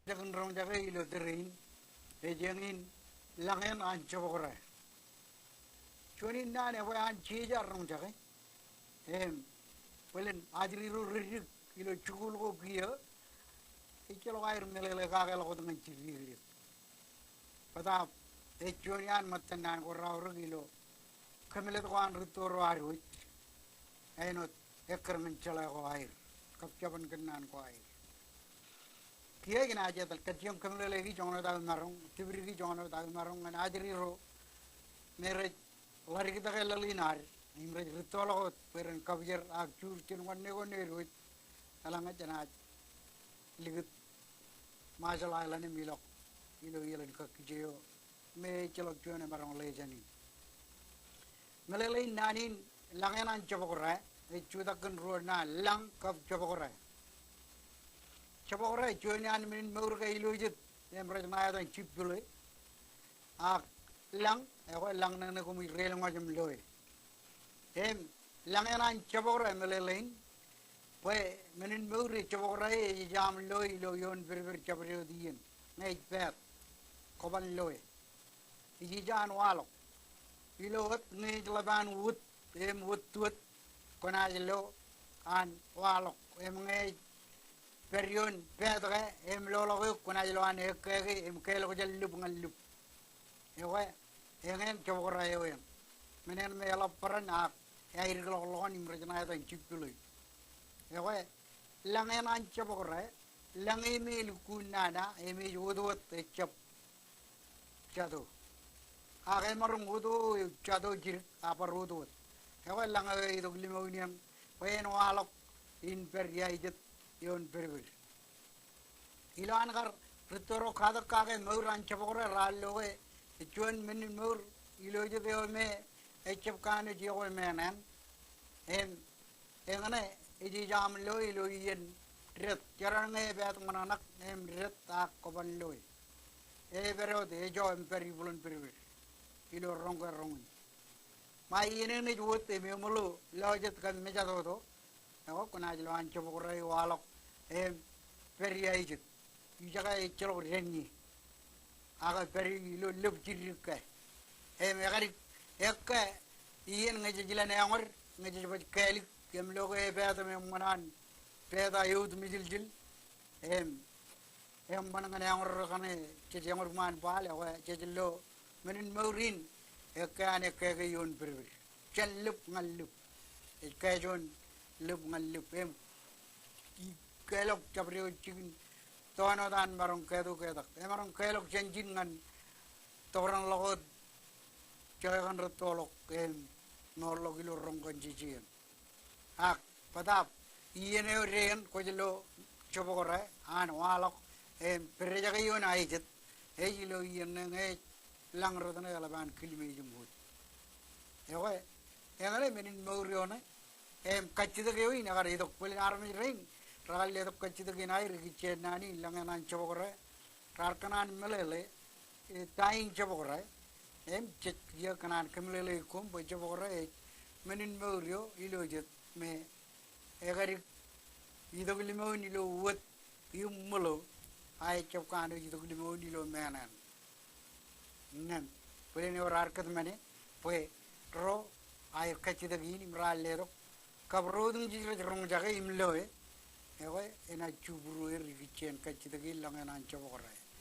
Jagan rong jaga ilo terin, jengin langen ancho bokore. Chuanin na ne wa an chija rong jaga. Pelen adri ru ririk ilo chukul ko kia. Ikelo air melele kagel ko dengan chiri. Pada chuanian matanan ko raur ilo. Kamile to an ritoro aruit. Enot ekar mencela ko air. Kapcapan kenan ko air. Kia gina aja tal kecium kamile lagi jangan ada marung. Tibri ki jangan ada marung. An adri ru mere lari kita ke lalinar. Imre ritolo peren kabjer akjur cinwan nego neruit. Alang aja na ligut masalah ilane milok ilo ilan ka kijeo me celok juane marong lejani. Melelei nanin langenan cebokore e cudakan ruana lang kap cebokore. Cebokore juane an min meur ka ilo jit emre na ya chip dule ak lang e ko lang na ko mi rel ngajam loe. Langenan cebokore melelein pues menin meuri cebokore jam loe lo yon berber cebokore dien ngai pet koban loe iji jan walo ilo ngai laban wut wut tut kona lo an walo ngai perion pedre lo lo kona lo an ekege kelo jallup ngallup ewe engen cebokore ewe menen me la paran ak air lo ni mrejana ta chipului ewe langen an cebokore langi mil kunana emi jodot chap chado age marung udu chado jir apa rodot ewe langai itu limonium pen walok in peria ijet yon perver ilan kar ritoro kada kage meur an cebokore ralloge chuan menin meur ilo jete me echep kane jigo menen engane iji jam loy yen ret jarane bet mananak ret tak koban loy berot jo emperi bulun perver ilo rongga rongun mai ine ne jwote me mulu lojet kan me jado do ko kuna jlo an cebokore walok peria ijit ijaga echelo renni aga peri ilo leb jirike megari ekke ien ngaji jilane angor ngaji bat kalik kem logo beta me manan beta yud mijiljil man ngane angor kane ci angor man bale wa ci lo menin maurin ekane kege yon perver challup ngallup ekajon lup ngallup kelok cabrio cigin tono dan marong kedu kedak marong kelok janjin ngan torang logot jangan retolok nolok ilo rongkan cici ak padap iene ren ko jelo cebokore an walok pereja ke yon aijet ilo iene nge lang rodane alaban kilime jumhut ewe engale menin maurione kachida ke oi nagar idok pele armi ring ragal le dok kachida ke nai rigiche nani langanan cebokore rarkanan melele taing cebokore cek dia kanan kemlele kum bo cebokore menin maurio ilo jet me egari idok limo ni lo wet yumulo ai cep kan idok limo ni lo menan nan pele ne orar kat mane poe ro ai kachida gini mral lero kabrodung jira rong jaga imlo ewe ena chuburu rigichen kachida gi langanan cebokore